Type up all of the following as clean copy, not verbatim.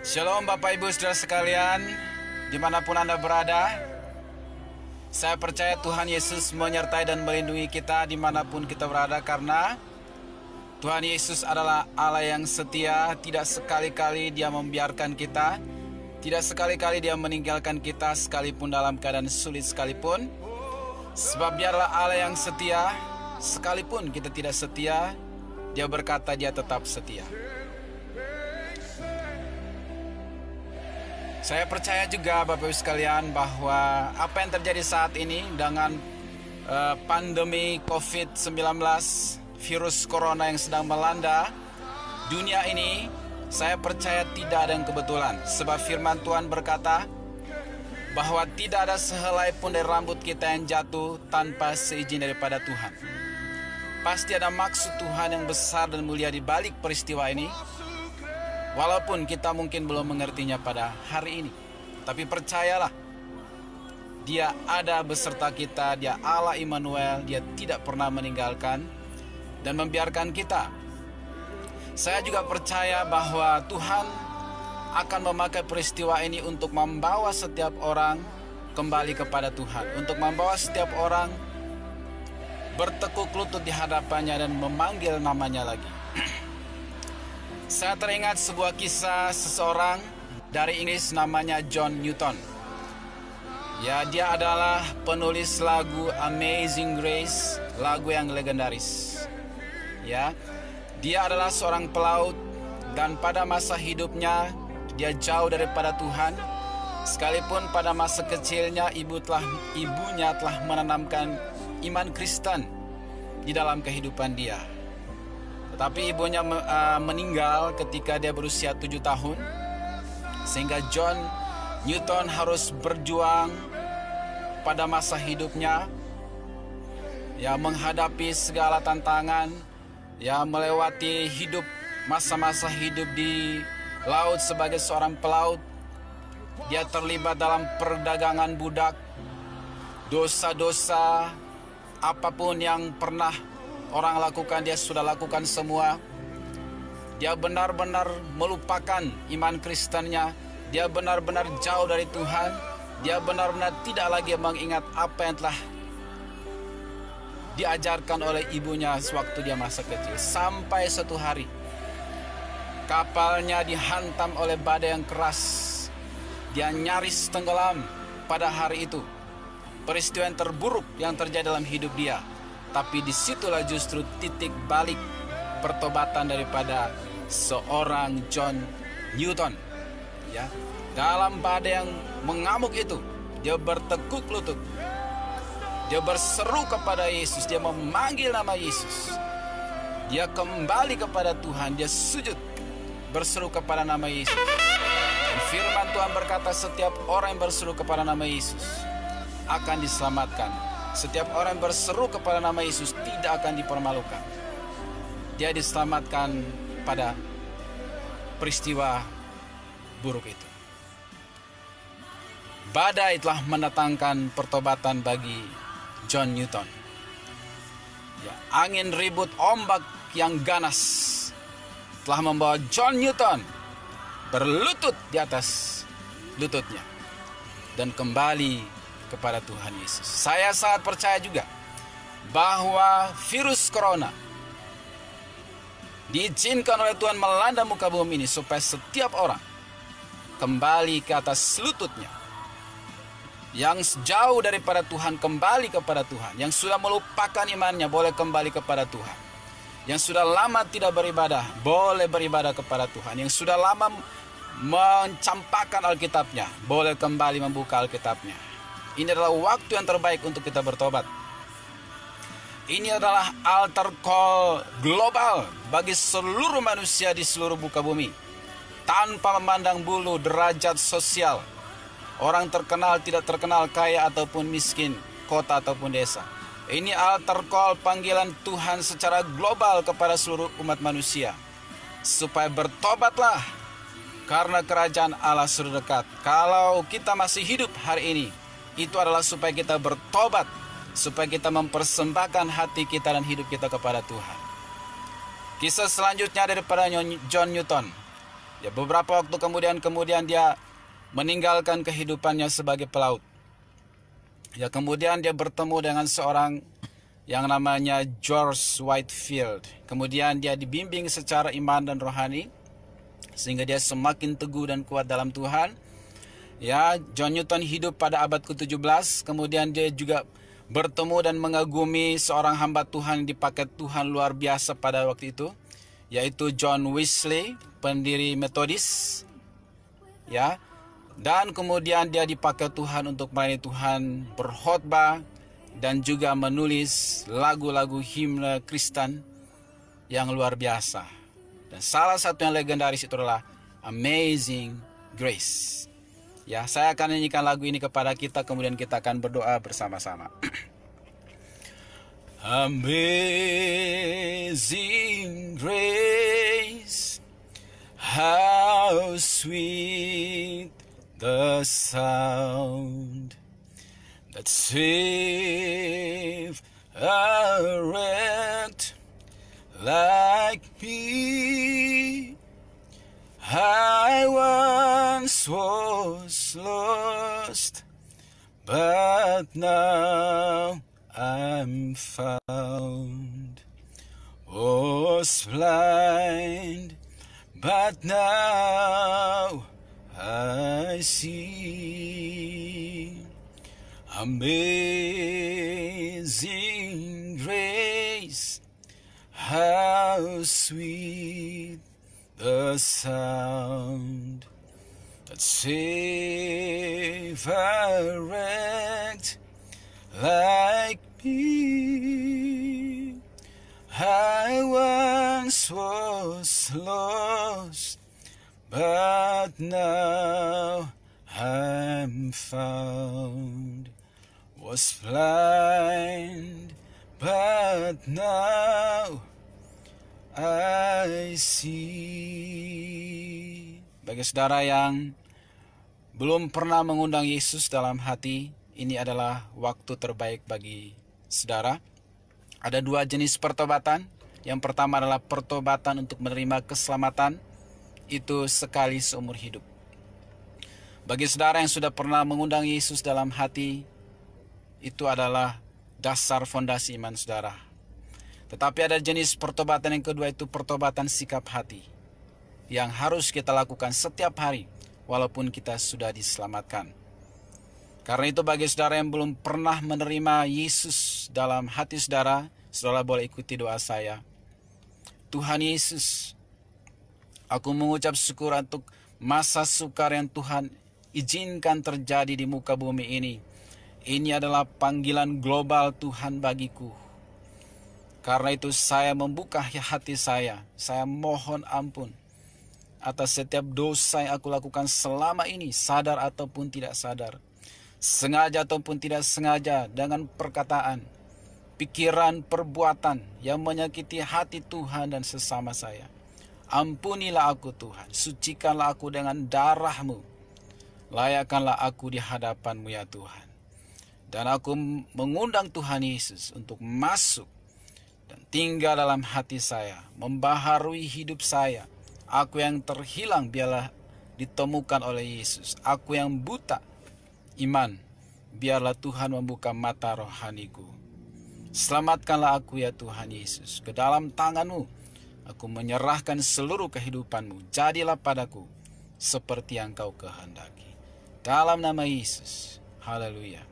Shalom Bapak Ibu Saudara sekalian, dimanapun Anda berada. Saya percaya Tuhan Yesus menyertai dan melindungi kita dimanapun kita berada, karena Tuhan Yesus adalah Allah yang setia. Tidak sekali-kali Dia membiarkan kita, tidak sekali-kali Dia meninggalkan kita sekalipun dalam keadaan sulit sekalipun. Sebab Dialah Allah yang setia, sekalipun kita tidak setia, Dia berkata Dia tetap setia. Saya percaya juga Bapak Ibu sekalian bahwa apa yang terjadi saat ini dengan pandemi COVID-19, virus corona yang sedang melanda dunia ini, saya percaya tidak ada yang kebetulan. Sebab firman Tuhan berkata bahwa tidak ada sehelai pun dari rambut kita yang jatuh tanpa seizin daripada Tuhan. Pasti ada maksud Tuhan yang besar dan mulia di balik peristiwa ini. Walaupun kita mungkin belum mengertinya pada hari ini, tapi percayalah, Dia ada beserta kita. Dia Allah Immanuel. Dia tidak pernah meninggalkan dan membiarkan kita. Saya juga percaya bahwa Tuhan akan memakai peristiwa ini untuk membawa setiap orang kembali kepada Tuhan, untuk membawa setiap orang bertekuk lutut di hadapannya dan memanggil namanya lagi. Saya teringat sebuah kisah seseorang dari Inggris namanya John Newton. Ya, dia adalah penulis lagu Amazing Grace, lagu yang legendaris. Ya, dia adalah seorang pelaut dan pada masa hidupnya dia jauh daripada Tuhan. Sekalipun pada masa kecilnya ibunya telah menanamkan iman Kristen di dalam kehidupan dia. Tapi ibunya meninggal ketika dia berusia 7 tahun. Sehingga John Newton harus berjuang pada masa hidupnya, ya, menghadapi segala tantangan, ya, melewati masa-masa hidup di laut sebagai seorang pelaut. Dia terlibat dalam perdagangan budak, dosa-dosa apapun yang pernah orang lakukan, dia sudah lakukan semua. Dia benar-benar melupakan iman Kristennya. Dia benar-benar jauh dari Tuhan. Dia benar-benar tidak lagi mengingat apa yang telah diajarkan oleh ibunya sewaktu dia masa kecil. Sampai suatu hari kapalnya dihantam oleh badai yang keras. Dia nyaris tenggelam pada hari itu. Peristiwa yang terburuk yang terjadi dalam hidup dia. Tapi disitulah justru titik balik pertobatan daripada seorang John Newton. Ya, dalam badai yang mengamuk itu, dia bertekuk lutut. Dia berseru kepada Yesus. Dia memanggil nama Yesus. Dia kembali kepada Tuhan. Dia sujud berseru kepada nama Yesus. Dan firman Tuhan berkata, setiap orang yang berseru kepada nama Yesus akan diselamatkan. Setiap orang yang berseru kepada nama Yesus tidak akan dipermalukan. Dia diselamatkan pada peristiwa buruk itu. Badai telah mendatangkan pertobatan bagi John Newton. Ya, angin ribut, ombak yang ganas telah membawa John Newton berlutut di atas lututnya dan kembali kepada Tuhan Yesus. Saya sangat percaya juga bahwa virus corona diizinkan oleh Tuhan melanda muka bumi ini supaya setiap orang kembali ke atas lututnya. Yang jauh daripada Tuhan kembali kepada Tuhan. Yang sudah melupakan imannya boleh kembali kepada Tuhan. Yang sudah lama tidak beribadah boleh beribadah kepada Tuhan. Yang sudah lama mencampakkan Alkitabnya boleh kembali membuka Alkitabnya. Ini adalah waktu yang terbaik untuk kita bertobat. Ini adalah altar call global bagi seluruh manusia di seluruh muka bumi. Tanpa memandang bulu, derajat sosial. Orang terkenal, tidak terkenal, kaya ataupun miskin, kota ataupun desa. Ini altar call panggilan Tuhan secara global kepada seluruh umat manusia. Supaya bertobatlah, karena kerajaan Allah sudah dekat. Kalau kita masih hidup hari ini, itu adalah supaya kita bertobat, supaya kita mempersembahkan hati kita dan hidup kita kepada Tuhan. Kisah selanjutnya daripada John Newton. Ya, beberapa waktu kemudian dia meninggalkan kehidupannya sebagai pelaut. Ya, kemudian dia bertemu dengan seorang yang namanya George Whitefield. Kemudian dia dibimbing secara iman dan rohani sehingga dia semakin teguh dan kuat dalam Tuhan. Ya, John Newton hidup pada abad ke-17. Kemudian dia juga bertemu dan mengagumi seorang hamba Tuhan yang dipakai Tuhan luar biasa pada waktu itu, yaitu John Wesley, pendiri Metodis. Ya, dan kemudian dia dipakai Tuhan untuk melayani Tuhan, berkhotbah, dan juga menulis lagu-lagu himne Kristen yang luar biasa. Dan salah satu yang legendaris itu adalah Amazing Grace. Ya, saya akan nyanyikan lagu ini kepada kita, kemudian kita akan berdoa bersama-sama. Amazing grace, how sweet the sound that saved a wretch like me. I once was lost, but now I'm found. Was blind, but now I see. Amazing grace, how sweet the sound that saved a wretch like me. I once was lost, but now I'm found. Was blind, but now I see. Bagi saudara yang belum pernah mengundang Yesus dalam hati, ini adalah waktu terbaik bagi saudara. Ada dua jenis pertobatan. Yang pertama adalah pertobatan untuk menerima keselamatan, itu sekali seumur hidup. Bagi saudara yang sudah pernah mengundang Yesus dalam hati, itu adalah dasar fondasi iman saudara. Tetapi ada jenis pertobatan yang kedua, itu pertobatan sikap hati, yang harus kita lakukan setiap hari walaupun kita sudah diselamatkan. Karena itu bagi saudara yang belum pernah menerima Yesus dalam hati saudara, saudara boleh ikuti doa saya. Tuhan Yesus, aku mengucap syukur untuk masa sukar yang Tuhan izinkan terjadi di muka bumi ini. Ini adalah panggilan global Tuhan bagiku. Karena itu saya membuka hati saya mohon ampun atas setiap dosa yang aku lakukan selama ini, sadar ataupun tidak sadar, sengaja ataupun tidak sengaja, dengan perkataan, pikiran, perbuatan yang menyakiti hati Tuhan dan sesama saya. Ampunilah aku Tuhan, sucikanlah aku dengan darah-Mu, layakkanlah aku di hadapan-Mu ya Tuhan. Dan aku mengundang Tuhan Yesus untuk masuk dan tinggal dalam hati saya, membaharui hidup saya. Aku yang terhilang biarlah ditemukan oleh Yesus. Aku yang buta iman, biarlah Tuhan membuka mata rohaniku. Selamatkanlah aku ya Tuhan Yesus. Ke dalam tangan-Mu aku menyerahkan seluruh kehidupan-Mu. Jadilah padaku seperti yang Kau kehendaki. Dalam nama Yesus. Haleluya.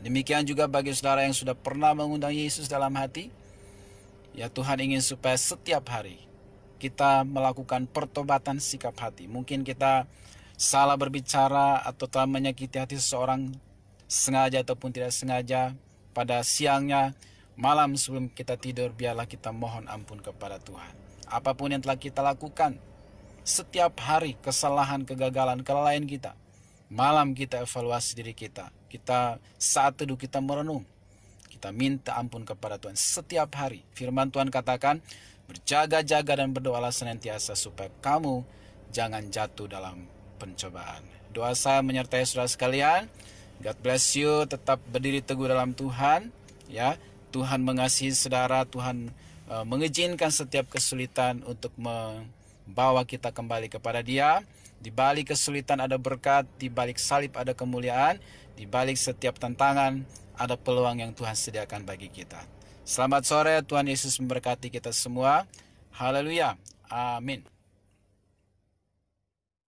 Demikian juga bagi saudara yang sudah pernah mengundang Yesus dalam hati. Ya, Tuhan ingin supaya setiap hari kita melakukan pertobatan sikap hati. Mungkin kita salah berbicara atau telah menyakiti hati seseorang sengaja ataupun tidak sengaja. Pada siangnya, malam sebelum kita tidur, biarlah kita mohon ampun kepada Tuhan. Apapun yang telah kita lakukan, setiap hari kesalahan, kegagalan, kelalaian kita, malam kita evaluasi diri kita. Kita saat teduh kita merenung. Kita minta ampun kepada Tuhan setiap hari. Firman Tuhan katakan, berjaga-jaga dan berdoalah senantiasa supaya kamu jangan jatuh dalam pencobaan. Doa saya menyertai saudara sekalian. God bless you. Tetap berdiri teguh dalam Tuhan. Ya, Tuhan mengasihi saudara. Tuhan mengizinkan setiap kesulitan untuk bawa kita kembali kepada Dia. Di balik kesulitan ada berkat, di balik salib ada kemuliaan, di balik setiap tantangan ada peluang yang Tuhan sediakan bagi kita. Selamat sore, Tuhan Yesus memberkati kita semua. Haleluya. Amin.